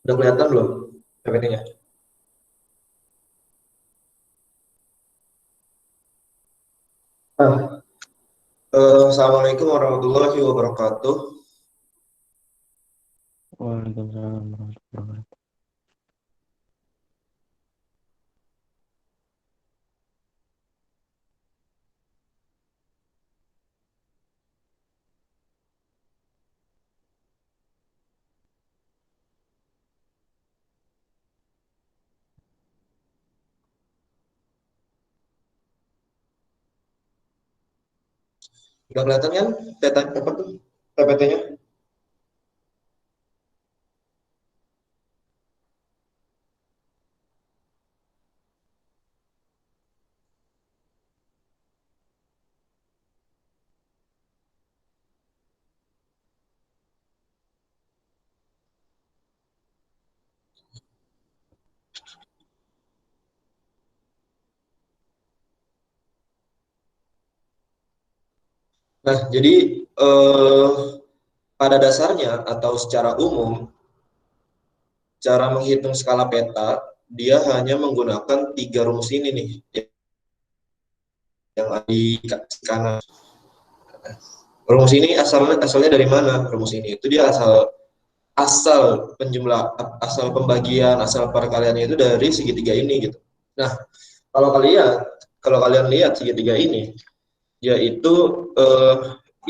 Udah kelihatan belum PPT-nya? Ah, Assalamualaikum warahmatullahi wabarakatuh. Waalaikumsalam warahmatullahi wabarakatuh. Udah kelihatan kan peta apa tuh PPT-nya? Nah, jadi eh, pada dasarnya atau secara umum, cara menghitung skala peta dia hanya menggunakan tiga rumus ini nih, yang ada di kanan. Rumus ini asalnya dari mana? Rumus ini itu dia asal asal penjumlah asal pembagian asal perkaliannya itu dari segitiga ini gitu. Nah, kalau kalian kalau kalian lihat segitiga ini, yaitu eh,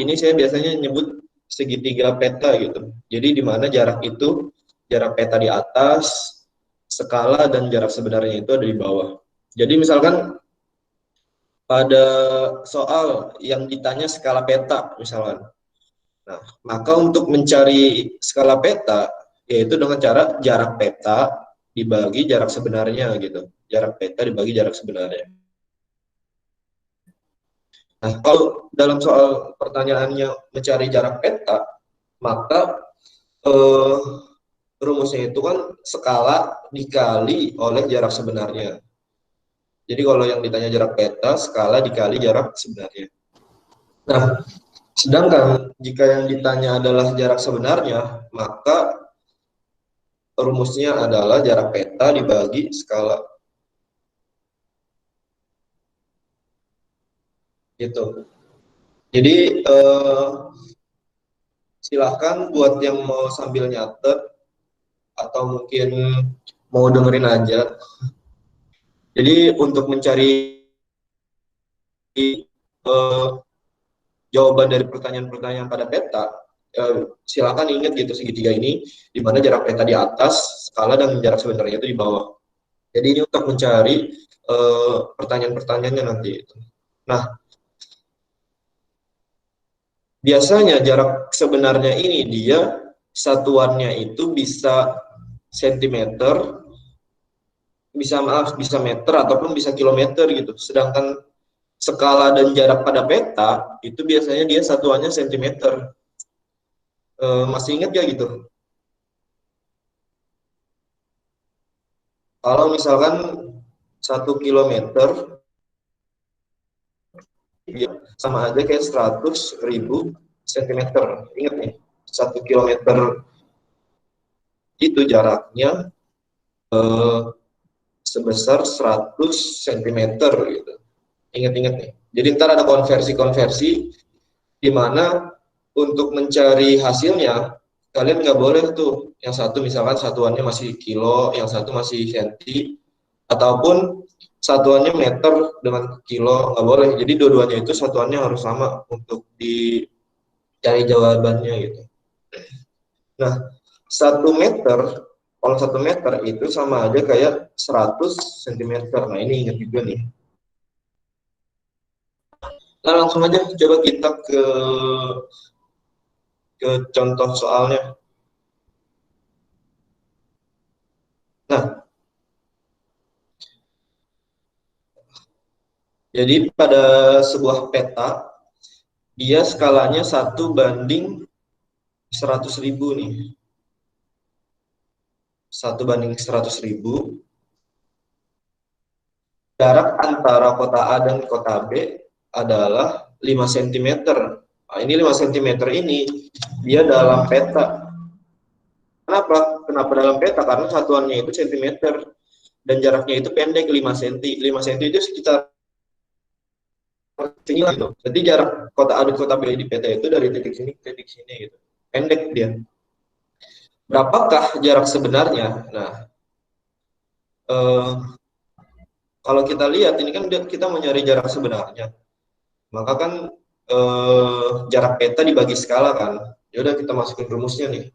ini saya biasanya nyebut segitiga peta gitu. Jadi di mana jarak itu jarak peta di atas, skala dan jarak sebenarnya itu ada di bawah. Jadi misalkan pada soal yang ditanya skala peta misalkan. Nah, maka untuk mencari skala peta yaitu dengan cara jarak peta dibagi jarak sebenarnya gitu. Jarak peta dibagi jarak sebenarnya. Nah, kalau dalam soal pertanyaannya mencari jarak peta, maka eh, rumusnya itu kan skala dikali oleh jarak sebenarnya. Jadi kalau yang ditanya jarak peta, skala dikali jarak sebenarnya. Nah, sedangkan jika yang ditanya adalah jarak sebenarnya, maka rumusnya adalah jarak peta dibagi skala. Gitu. Jadi silahkan buat yang mau sambil nyatet atau mungkin mau dengerin aja. Jadi untuk mencari eh, jawaban dari pertanyaan-pertanyaan pada peta, silakan ingat gitu segitiga ini, di mana jarak peta di atas, skala dan jarak sebenarnya itu di bawah. Jadi ini untuk mencari pertanyaan-pertanyaannya nanti. Nah, biasanya jarak sebenarnya ini dia satuannya itu bisa sentimeter, bisa meter ataupun bisa kilometer gitu. Sedangkan skala dan jarak pada peta itu biasanya dia satuannya sentimeter. Masih ingat ya gitu? Kalau misalkan 1 kilometer ya sama aja kayak 100.000 sentimeter. Ingat nih, 1 kilometer itu jaraknya eh, sebesar 100 sentimeter gitu. Ingat-ingat nih. Jadi ntar ada konversi-konversi di mana untuk mencari hasilnya kalian nggak boleh tuh yang satu misalkan satuannya masih kilo, yang satu masih senti, ataupun satuannya meter dengan kilo nggak boleh. Jadi dua-duanya itu satuannya harus sama untuk dicari jawabannya gitu. Nah, 1 meter, kalau 1 meter itu sama aja kayak 100 sentimeter. Nah, ini ingat juga nih. Nah, langsung aja coba kita ke contoh soalnya. Nah, jadi pada sebuah peta, dia skalanya 1 banding 100.000 nih. 1 banding 100.000. Jarak antara kota A dan kota B adalah 5 cm. Nah, ini 5 cm ini dia dalam peta. Kenapa? Kenapa dalam peta? Karena satuannya itu sentimeter dan jaraknya itu pendek 5 cm. 5 cm itu sekitar sini lah gitu. Jadi jarak kota adut kota B di peta itu dari titik sini ke titik sini gitu. Pendek dia. Berapakah jarak sebenarnya? Nah, eh, kalau kita lihat ini kan kita mau nyari jarak sebenarnya. Maka kan jarak peta dibagi skala kan. Ya udah kita masukin rumusnya nih.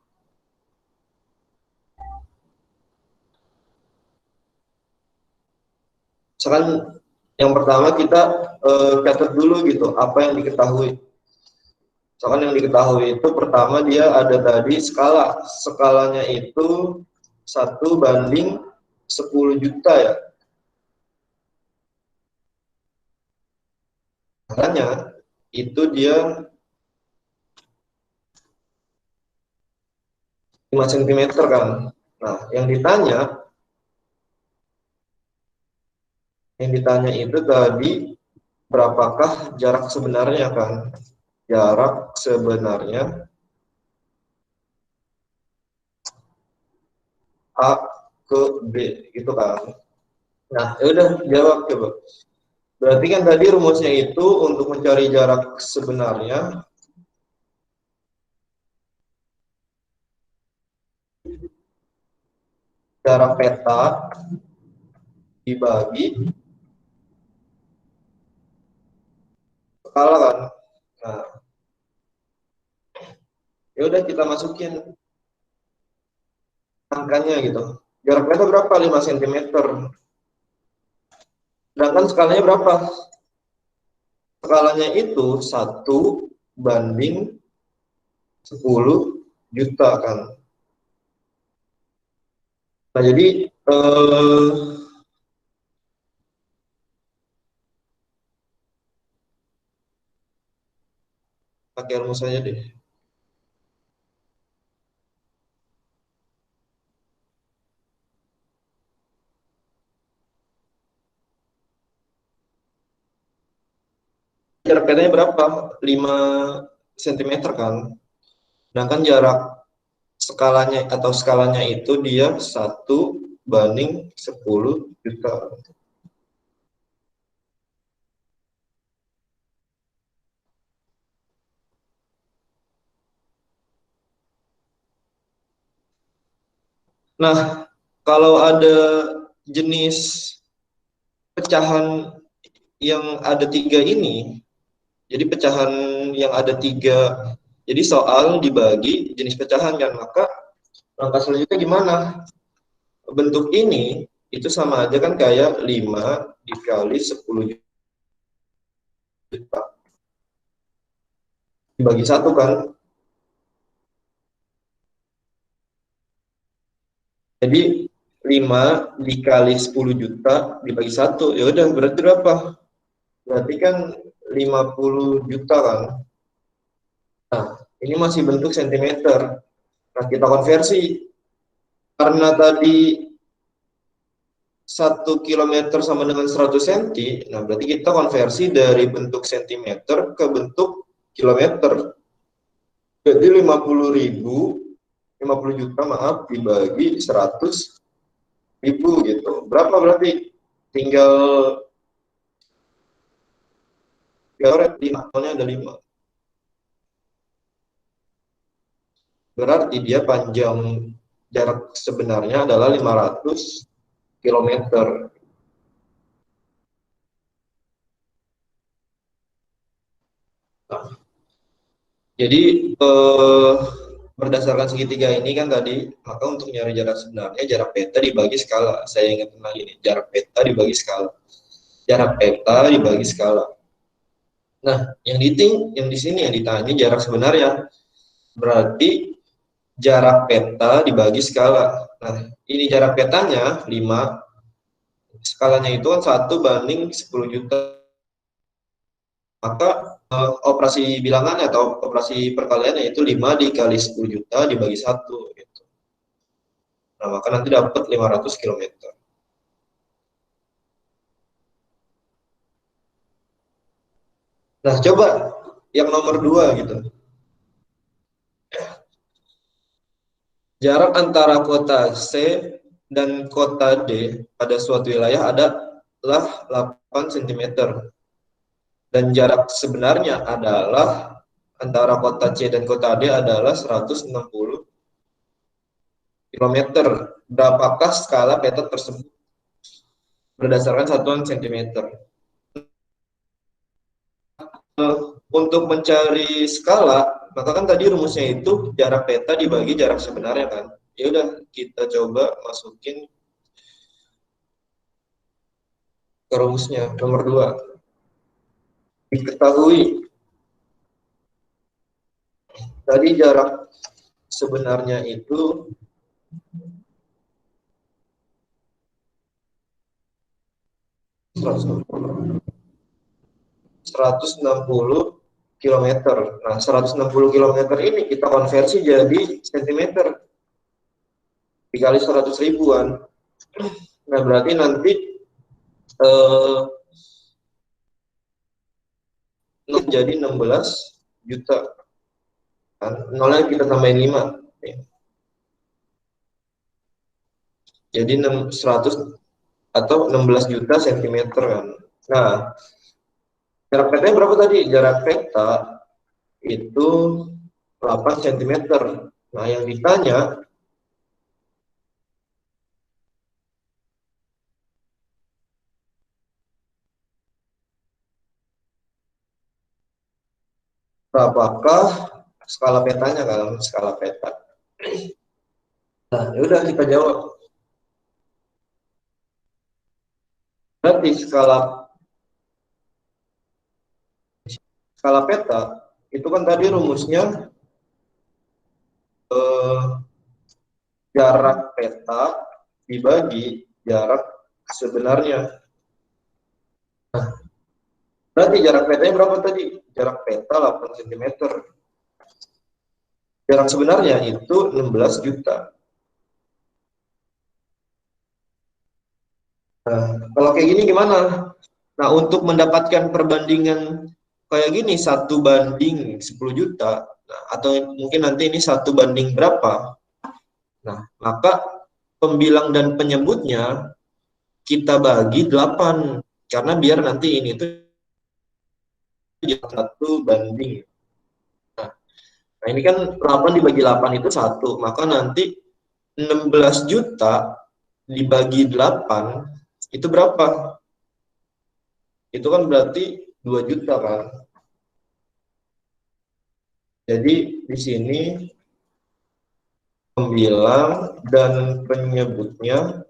Misalkan yang pertama kita catat dulu gitu apa yang diketahui. Misalkan yang diketahui itu pertama dia ada tadi skala. Skalanya itu 1:10 juta ya. Makanya itu dia 5 cm kan. Nah, yang ditanya itu tadi berapakah jarak sebenarnya kan? Jarak sebenarnya A ke B gitu kan. Nah, ya udah jawab coba. Berarti kan tadi rumusnya itu untuk mencari jarak sebenarnya jarak peta dibagi skala kan. Nah, ya udah kita masukin angkanya gitu. Jarak peta berapa? 5 cm. Sedangkan skalanya berapa? Skalanya itu 1:10 juta kan. Nah, jadi pakai rumus saja deh. Jarak petanya berapa? 5 cm kan. Sedangkan jarak skalanya itu dia 1:10 juta. Nah, kalau ada jenis pecahan yang ada tiga ini, jadi pecahan yang ada tiga, jadi soal dibagi jenis pecahan kan, maka langkah selanjutnya gimana? Bentuk ini itu sama aja kan kayak 5 dikali 10 juta dibagi satu kan. Jadi 5 dikali 10 juta dibagi satu, ya udah berarti berapa? Berarti kan 50 juta kan. Nah, ini masih bentuk sentimeter. Nah, kita konversi. Karena tadi 1 kilometer sama dengan 100 cm, nah berarti kita konversi dari bentuk sentimeter ke bentuk kilometer. Jadi 50 juta maaf dibagi 100.000 gitu. Berapa berarti? Tinggal ya lima, ada 5. Berarti dia panjang jarak sebenarnya adalah 500 kilometer. Nah, jadi berdasarkan segitiga ini kan tadi, maka untuk nyari jarak sebenarnya jarak peta dibagi skala. Saya ingat lagi nih, jarak peta dibagi skala. Jarak peta dibagi skala. Nah, yang di sini yang ditanya jarak sebenarnya. Berarti jarak peta dibagi skala. Nah, ini jarak petanya 5, skalanya itu kan 1:10 juta. Maka operasi bilangan atau operasi perkaliannya itu 5 dikali 10 juta dibagi 1 gitu. Nah, maka nanti dapat 500 km. Nah, coba yang nomor 2 gitu. Jarak antara kota C dan kota D pada suatu wilayah adalah 8 cm. Dan jarak sebenarnya adalah antara kota C dan kota D adalah 160 km. Berapakah skala peta tersebut berdasarkan satuan cm? Untuk mencari skala, maka kan tadi rumusnya itu jarak peta dibagi jarak sebenarnya kan. Ya udah, kita coba masukin ke rumusnya. Nomor 2. Diketahui tadi jarak sebenarnya itu 160 kilometer. Nah, 160 kilometer ini kita konversi jadi sentimeter dikali 100 ribuan. Nah, berarti nanti jadi 16 juta. Kan? Nolnya kita tambahin 5. Jadi 100 atau 16 juta sentimeter kan. Nah, jarak petanya berapa tadi? Jarak peta itu 8 cm. Nah, yang ditanya berapakah skala petanya kan? Skala peta. Nah, ya udah kita jawab. Berarti skala peta itu kan tadi rumusnya jarak peta dibagi jarak sebenarnya. Nah, berarti jarak petanya berapa tadi? Jarak peta 8 cm. Jarak sebenarnya itu 16 juta. Nah, kalau kayak gini gimana? Nah, untuk mendapatkan perbandingan kayak gini 1:10 juta, nah, atau mungkin nanti ini 1 banding berapa? Nah, maka pembilang dan penyebutnya kita bagi 8, karena biar nanti ini tuh 1 banding. Nah, ini kan 8 dibagi 8 itu 1, maka nanti 16 juta dibagi 8 itu berapa? Itu kan berarti 2 juta kan. Jadi di sini pembilang dan penyebutnya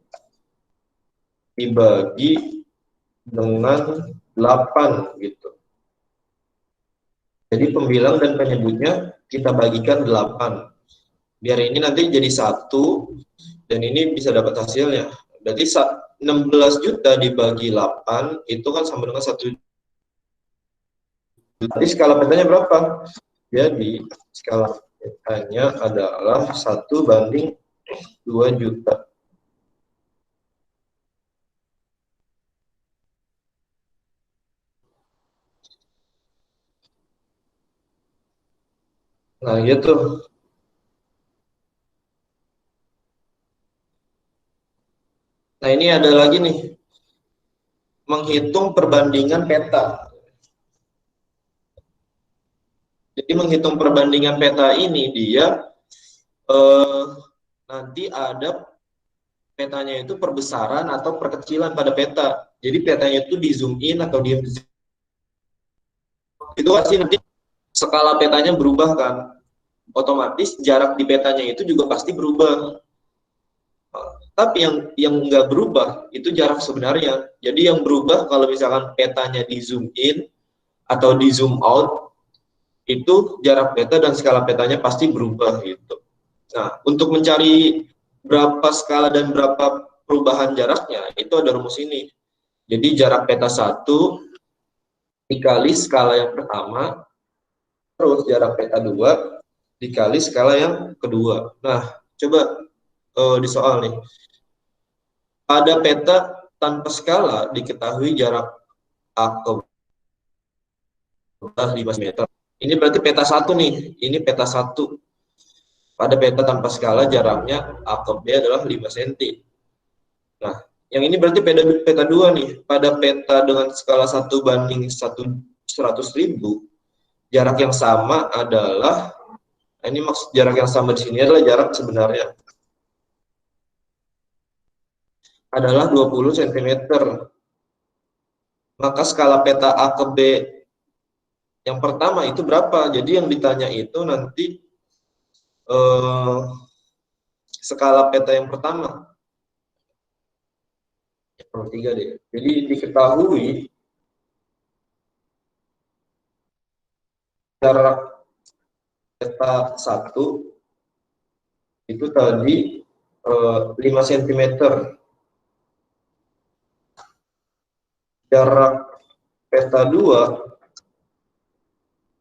dibagi dengan 8 gitu. Jadi pembilang dan penyebutnya kita bagikan 8. Biar ini nanti jadi 1 dan ini bisa dapat hasilnya. Berarti 16 juta dibagi 8 itu kan sama dengan 1 juta. Jadi skala petanya berapa? Jadi skala petanya adalah 1:2 juta. Nah, gitu. Nah, ini ada lagi nih. Menghitung perbandingan peta. Jadi menghitung perbandingan peta ini dia nanti ada petanya itu perbesaran atau perkecilan pada peta. Jadi petanya itu di zoom in atau di zoom itu pasti nanti skala petanya berubah kan. Otomatis jarak di petanya itu juga pasti berubah. Tapi yang nggak berubah itu jarak sebenarnya. Jadi yang berubah kalau misalkan petanya di zoom in atau di zoom out itu jarak peta dan skala petanya pasti berubah gitu. Nah, untuk mencari berapa skala dan berapa perubahan jaraknya itu ada rumus ini. Jadi jarak peta 1 dikali skala yang pertama terus jarak peta 2 dikali skala yang kedua. Nah, coba di soal nih. Pada peta tanpa skala diketahui jarak A ke 5 meter. Ini berarti peta 1 nih. Ini peta 1. Pada peta tanpa skala jaraknya A ke B adalah 5 cm. Nah, yang ini berarti peta 2 nih. Pada peta dengan skala 1/100.000, jarak yang sama adalah, nah ini maksud jarak yang sama di sini adalah jarak sebenarnya adalah 20 cm. Maka skala peta A ke B yang pertama itu berapa? Jadi yang ditanya itu nanti skala peta yang pertama. Yang tiga deh. Jadi diketahui jarak peta 1 itu tadi 5 cm. Jarak peta 2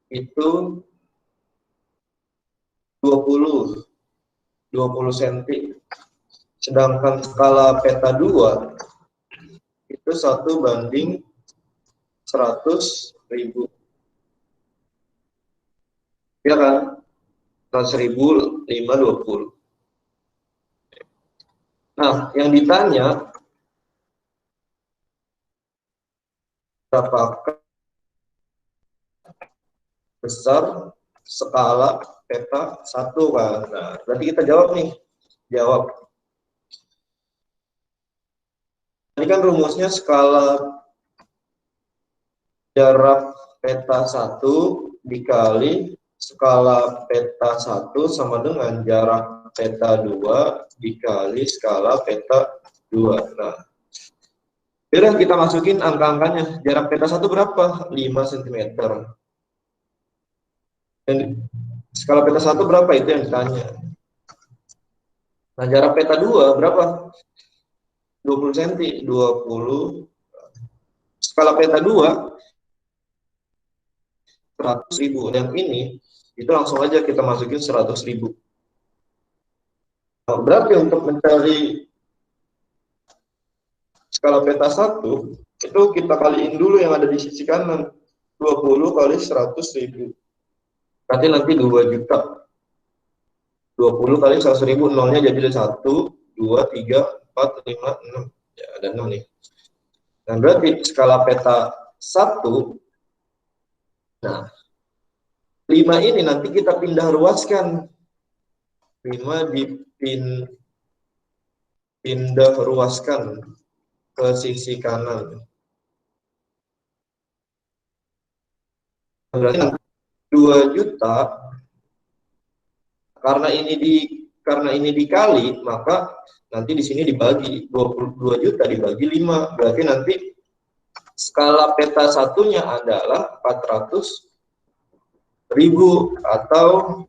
itu 20 cm. Sedangkan skala peta 2 itu 1/100.000. Ya kan? 100.000, 5, 20. Nah, yang ditanya apakah besar skala peta 1 kan? Nah, berarti kita jawab nih. Jawab. Ini kan rumusnya skala jarak peta 1 dikali skala peta 1 sama dengan jarak peta 2 dikali skala peta 2. Nah, udah kita masukin angka-angkanya. Jarak peta 1 berapa? 5 cm. Dan skala peta 1 berapa? Itu yang ditanya. Nah, jarak peta 2 berapa? 20 cm. 20. Skala peta 2 100.000. Dan ini itu langsung aja kita masukin 100.000. Nah, berarti untuk mencari skala peta 1 itu kita kaliin dulu yang ada di sisi kanan. 20 kali 100.000. Berarti nanti 2 juta. 20 kali 100.000, nolnya jadi 1, 2, 3, 4, 5, 6. Ya, ada 6 nih. Nah, berarti skala peta 1, nah, 5 ini nanti kita pindah ruaskan. 5 dipindah ruaskan ke sisi kanan. Berarti 2 juta, karena ini dikali, maka nanti di sini dibagi 22 juta dibagi 5. Berarti nanti skala peta satunya adalah 400.000 atau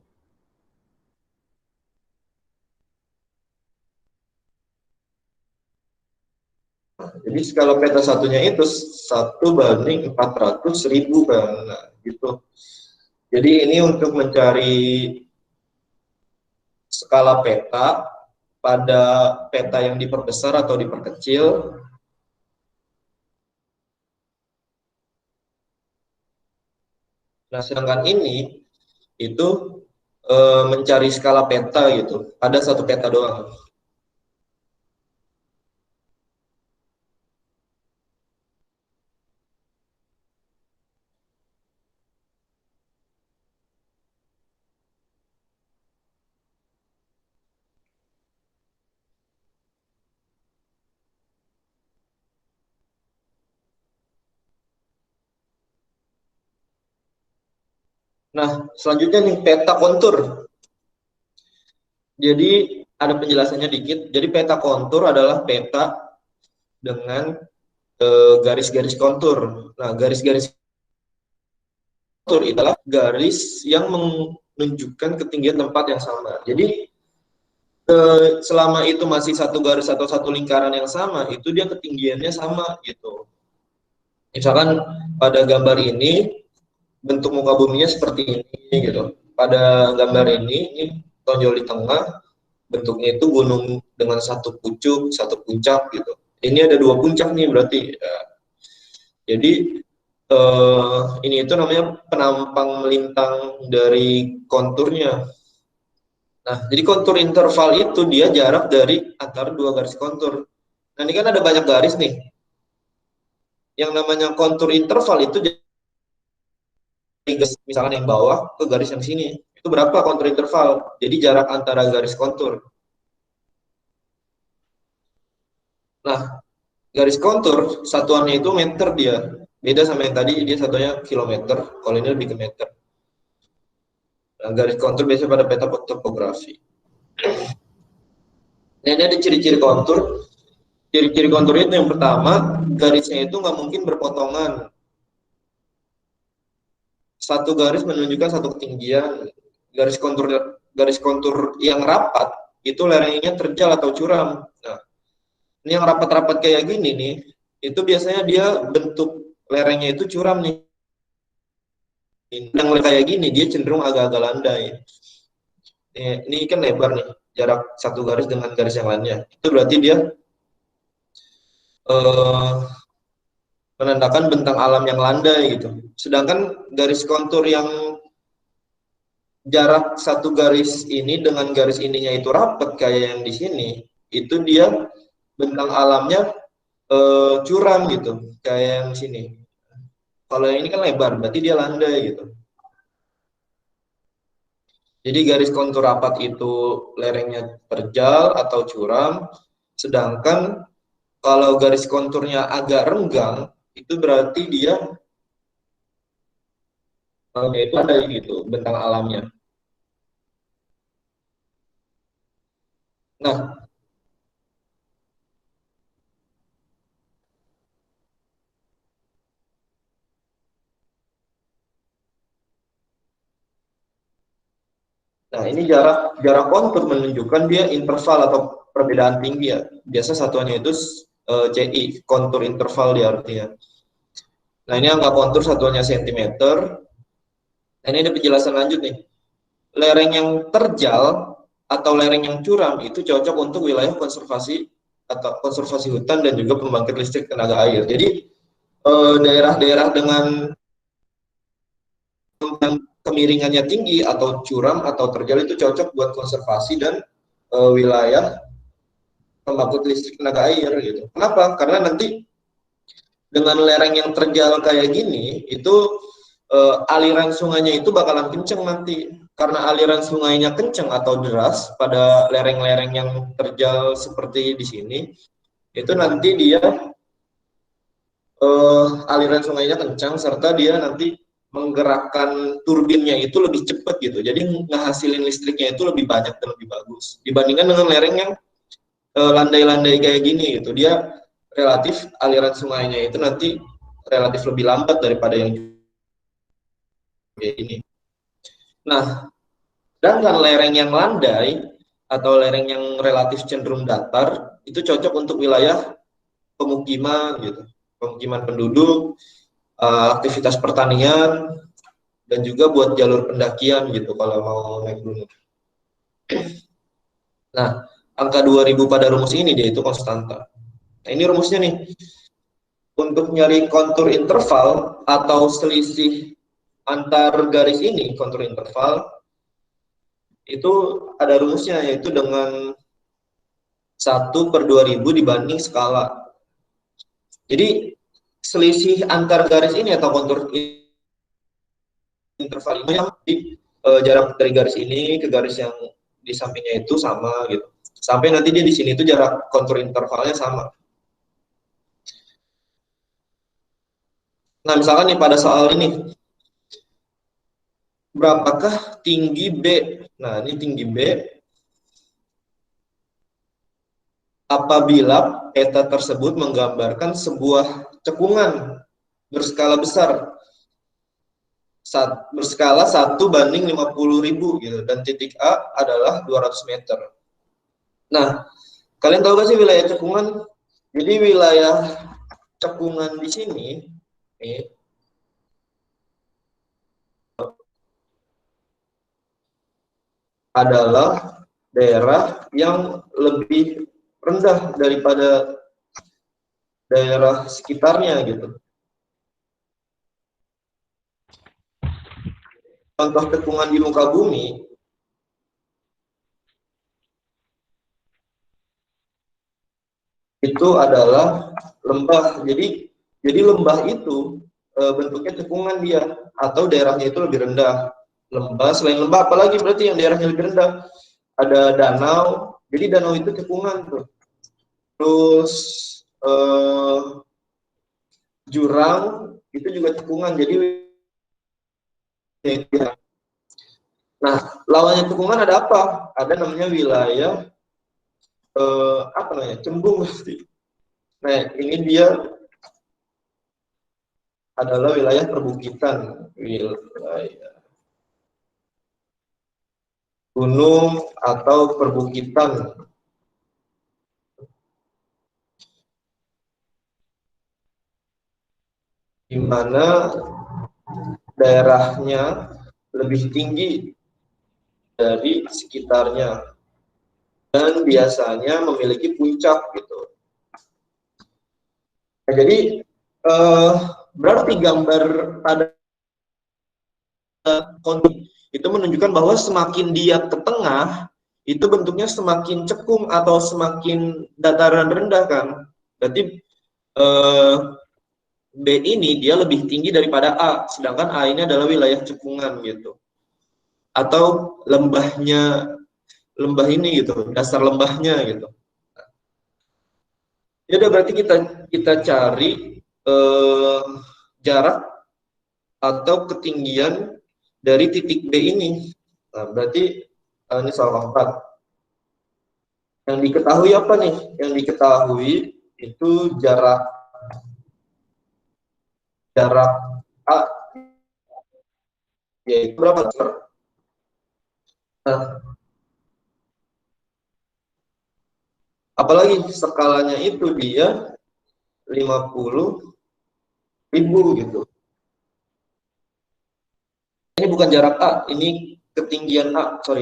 jadi skala peta satunya itu 1/400.000 kan, nah, gitu. Jadi ini untuk mencari skala peta pada peta yang diperbesar atau diperkecil. Nah, sedangkan ini itu mencari skala peta gitu. Ada satu peta doang. Nah, selanjutnya nih peta kontur. Jadi ada penjelasannya dikit. Jadi peta kontur adalah peta dengan garis-garis kontur. Nah, garis-garis kontur adalah garis yang menunjukkan ketinggian tempat yang sama. Jadi selama itu masih satu garis atau satu lingkaran yang sama, itu dia ketinggiannya sama gitu. Misalkan pada gambar ini bentuk muka buminya seperti ini gitu. Pada gambar ini tonjol di tengah, bentuknya itu gunung dengan satu pucuk, satu puncak gitu. Ini ada 2 puncak nih berarti. Ya. Jadi ini itu namanya penampang melintang dari konturnya. Nah, jadi kontur interval itu dia jarak dari antara dua garis kontur. Nah, ini kan ada banyak garis nih. Yang namanya kontur interval itu dari garis misalkan yang bawah ke garis yang sini. Itu berapa kontur interval? Jadi jarak antara garis kontur. Nah, garis kontur satuannya itu meter dia. Beda sama yang tadi, dia satunya kilometer. Kalau ini lebih ke meter. Nah, garis kontur biasanya pada peta topografi. Nah, ini ada ciri-ciri kontur. Ciri-ciri kontur itu yang pertama, garisnya itu nggak mungkin berpotongan. Satu garis menunjukkan satu ketinggian. Garis kontur yang rapat itu lerengnya terjal atau curam. Nah, ini yang rapat-rapat kayak gini nih, itu biasanya dia bentuk lerengnya itu curam nih. Yang kayak gini dia cenderung agak-agak landai. Ini kan lebar nih, jarak satu garis dengan garis yang lainnya. Itu berarti dia eh, menandakan bentang alam yang landai gitu. Sedangkan garis kontur yang jarak satu garis ini dengan garis ininya itu rapat kayak yang di sini, itu dia bentang alamnya curam gitu, kayak yang sini. Kalau yang ini kan lebar, berarti dia landai gitu. Jadi garis kontur rapat itu lerengnya terjal atau curam, sedangkan kalau garis konturnya agak renggang, itu berarti dia itu ada gitu bentang alamnya. Nah, nah ini jarak jarak kontur menunjukkan dia interval atau perbedaan tinggi ya. Biasa satuannya itu CI, kontur interval dia artinya. Nah ini angka kontur satuannya sentimeter. Nah, ini ada penjelasan lanjut nih. Lereng yang terjal atau lereng yang curam itu cocok untuk wilayah konservasi atau konservasi hutan dan juga pembangkit listrik tenaga air. Jadi daerah-daerah dengan kemiringannya tinggi atau curam atau terjal itu cocok buat konservasi dan wilayah pembangkit listrik tenaga air gitu. Kenapa? Karena nanti dengan lereng yang terjal kayak gini itu aliran sungainya itu bakalan kenceng nanti. Karena aliran sungainya kenceng atau deras pada lereng-lereng yang terjal seperti di sini, itu nanti dia aliran sungainya kencang serta dia nanti menggerakkan turbinnya itu lebih cepat gitu. Jadi ngehasilin listriknya itu lebih banyak dan lebih bagus dibandingkan dengan lereng yang landai-landai kayak gini gitu. Dia relatif aliran sungainya itu nanti relatif lebih lambat daripada yang kayak gini. Nah, sedangkan lereng yang landai atau lereng yang relatif cenderung datar itu cocok untuk wilayah pemukiman gitu, pemukiman penduduk, aktivitas pertanian, dan juga buat jalur pendakian gitu kalau mau naik gunung. Nah, angka 2000 pada rumus ini dia itu konstanta. Nah, ini rumusnya nih. Untuk nyari kontur interval atau selisih antar garis ini, kontur interval, itu ada rumusnya yaitu dengan 1/2000 dibanding skala. Jadi selisih antar garis ini atau kontur interval ini yang jarak dari garis ini ke garis yang di sampingnya itu sama gitu. Sampai nanti dia di sini itu jarak kontur intervalnya sama. Nah, misalkan nih pada soal ini, berapakah tinggi B? Nah, ini tinggi B apabila peta tersebut menggambarkan sebuah cekungan berskala besar berskala 1/50.000 gitu dan titik A adalah 200 meter. Nah, kalian tahu gak sih wilayah cekungan? Jadi wilayah cekungan di sini nih, adalah daerah yang lebih rendah daripada daerah sekitarnya gitu. Contoh cekungan di muka bumi itu adalah lembah. Jadi lembah itu bentuknya cekungan dia, atau daerahnya itu lebih rendah. Lembah, selain lembah apalagi berarti yang daerahnya lebih rendah? Ada danau, jadi danau itu cekungan tuh. Terus jurang itu juga cekungan, jadi nah, lawannya cekungan ada apa? Ada namanya wilayah apa namanya? Cembung pasti. Nah, ini dia adalah wilayah perbukitan, wilayah gunung atau perbukitan. Di mana daerahnya lebih tinggi dari sekitarnya dan biasanya memiliki puncak gitu. Nah, jadi berarti gambar pada kontur itu menunjukkan bahwa semakin dia ke tengah itu bentuknya semakin cekung atau semakin dataran rendah kan. Berarti B ini dia lebih tinggi daripada A, sedangkan A ini adalah wilayah cekungan gitu. Atau lembahnya, lembah ini gitu, dasar lembahnya gitu. Ya udah, berarti kita cari jarak atau ketinggian dari titik B ini. Nah, berarti ini soal keempat. Yang diketahui apa nih? Yang diketahui itu jarak A, yaitu berapa meter? Nah, apalagi skalanya itu dia 50.000 gitu. Ini bukan jarak A, ini ketinggian A, sorry.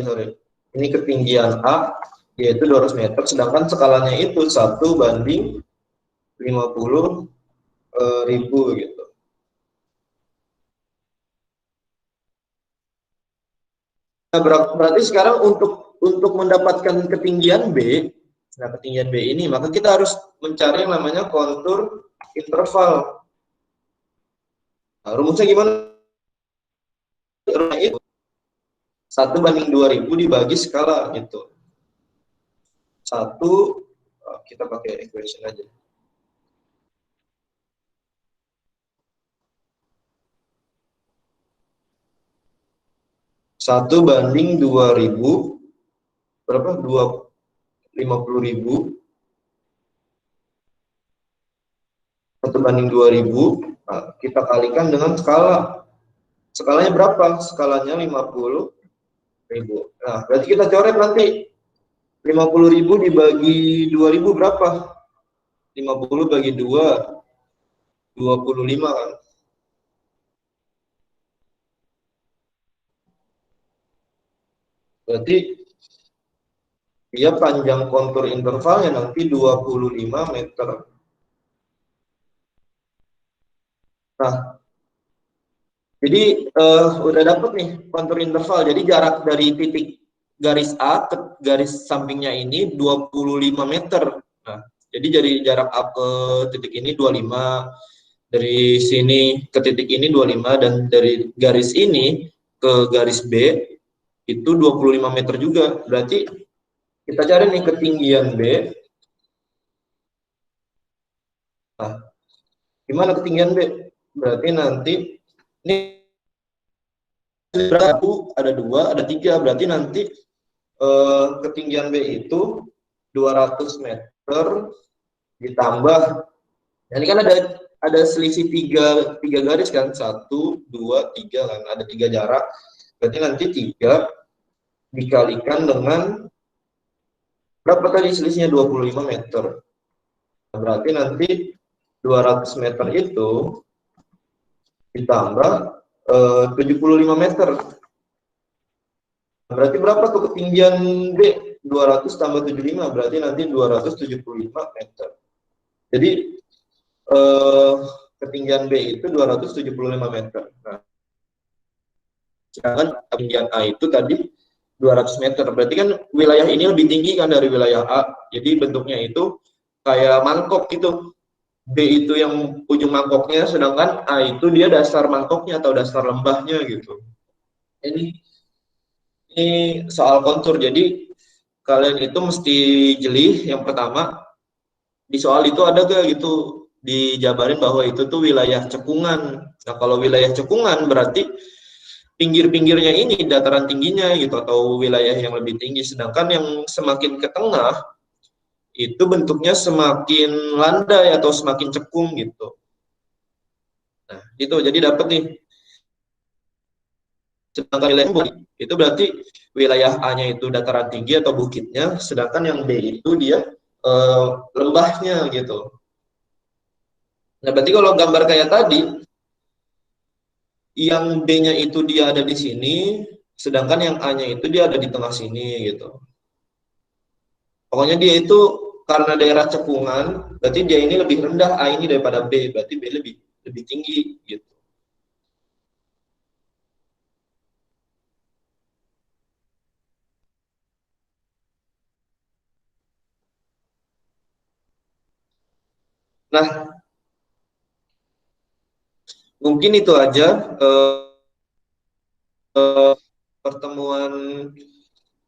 Ini ketinggian A, yaitu 200 meter, sedangkan skalanya itu 1:50.000 gitu. Nah, berarti sekarang untuk mendapatkan ketinggian B, nah ketinggian B ini, maka kita harus mencari yang namanya kontur interval. Nah, rumusnya gimana? Itu 1:2000 dibagi skala gitu. Kita pakai equation aja. 1:2000 berapa? 50.000. 1:2000. Nah, kita kalikan dengan skala. Skalanya berapa? Skalanya 50.000. Nah, berarti kita coret nanti 50.000 dibagi 2.000 berapa? 50 bagi 2, 25 kan? Berarti dia panjang kontur intervalnya nanti 25 meter. Nah, jadi udah dapet nih kontur interval. Jadi jarak dari titik garis A ke garis sampingnya ini 25 meter. Nah, jadi dari jarak A ke titik ini 25, dari sini ke titik ini 25, dan dari garis ini ke garis B itu 25 meter juga. Berarti kita cari nih ketinggian B. Nah, gimana ketinggian B? Berarti nanti ini ada 2, ada 3, berarti nanti ketinggian B itu 200 meter ditambah, ini kan ada selisih tiga garis kan, 1, 2, 3 kan, ada 3 jarak, berarti nanti 3 dikalikan dengan berapa tadi selisihnya? 25 meter. Berarti nanti 200 meter itu ditambah 75 meter. Berarti berapa tuh ketinggian B? 200 tambah 75, berarti nanti 275 meter. Jadi ketinggian B itu 275 meter. Nah, sedangkan ketinggian A itu tadi 200 meter. Berarti kan wilayah ini lebih tinggi kan dari wilayah A. Jadi bentuknya itu kayak mangkok gitu. B itu yang ujung mangkoknya, sedangkan A itu dia dasar mangkoknya atau dasar lembahnya gitu. Ini ini soal kontur. Jadi kalian itu mesti jeli. Yang pertama, di soal itu ada gak gitu dijabarin bahwa itu tuh wilayah cekungan. Nah, kalau wilayah cekungan berarti pinggir-pinggirnya ini dataran tingginya gitu atau wilayah yang lebih tinggi. Sedangkan yang semakin ke tengah itu bentuknya semakin landai atau semakin cekung gitu. Nah, itu jadi dapat nih. Sedangkan wilayah bukit itu berarti wilayah A-nya itu dataran tinggi atau bukitnya, sedangkan yang B itu dia lembahnya gitu. Nah, berarti kalau gambar kayak tadi, yang B-nya itu dia ada di sini, sedangkan yang A-nya itu dia ada di tengah sini gitu. Pokoknya dia itu karena daerah cekungan, berarti dia ini lebih rendah A ini daripada B, berarti B lebih lebih tinggi gitu. Nah, mungkin itu aja pertemuan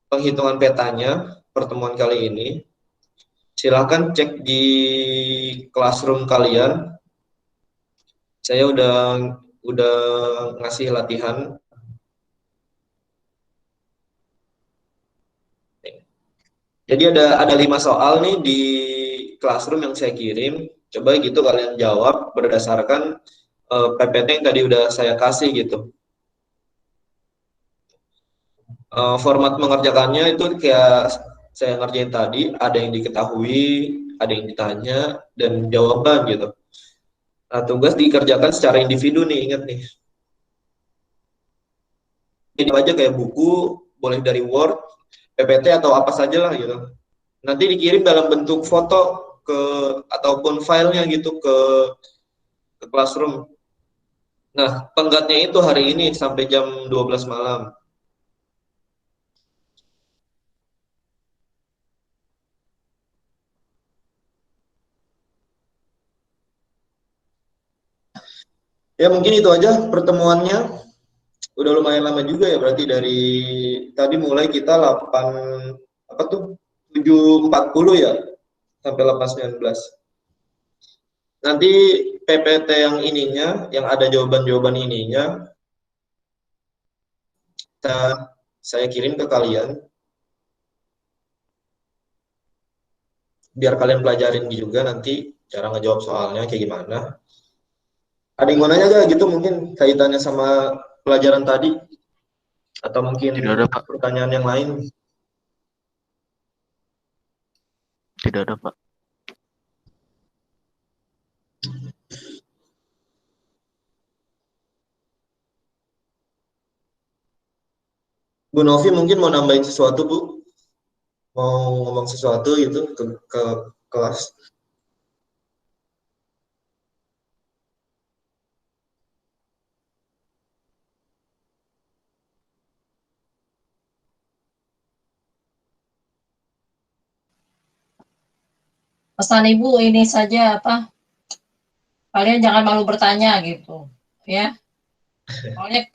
penghitungan petanya, pertemuan kali ini. Silahkan cek di classroom kalian. Saya udah ngasih latihan. Jadi ada 5 soal nih di classroom yang saya kirim. Coba gitu kalian jawab berdasarkan PPT yang tadi udah saya kasih gitu. Format mengerjakannya itu kayak saya ngerjain tadi, ada yang diketahui, ada yang ditanya, dan jawaban gitu. Nah, tugas dikerjakan secara individu nih, ingat nih. Ini aja kayak buku, boleh dari Word, PPT atau apa saja lah gitu. Nanti dikirim dalam bentuk foto ke ataupun filenya gitu ke classroom. Nah, tenggatnya itu hari ini sampai jam 12 malam. Ya mungkin itu aja pertemuannya. Udah lumayan lama juga ya, berarti dari tadi mulai kita 8 apa tuh 7.40 ya sampai 8.19. Nanti PPT yang ininya, yang ada jawaban-jawaban ininya, saya kirim ke kalian biar kalian pelajarin juga nanti cara ngejawab soalnya kayak gimana. Ada yang mau nanya gak gitu mungkin kaitannya sama pelajaran tadi atau mungkin Tidak ada, Pak. pertanyaan yang lain? Tidak ada, Pak. Bu Novi mungkin mau nambahin sesuatu, Bu? Mau ngomong sesuatu gitu ke kelas? Pesan Ibu ini saja apa? Kalian jangan malu bertanya gitu, ya. Soalnya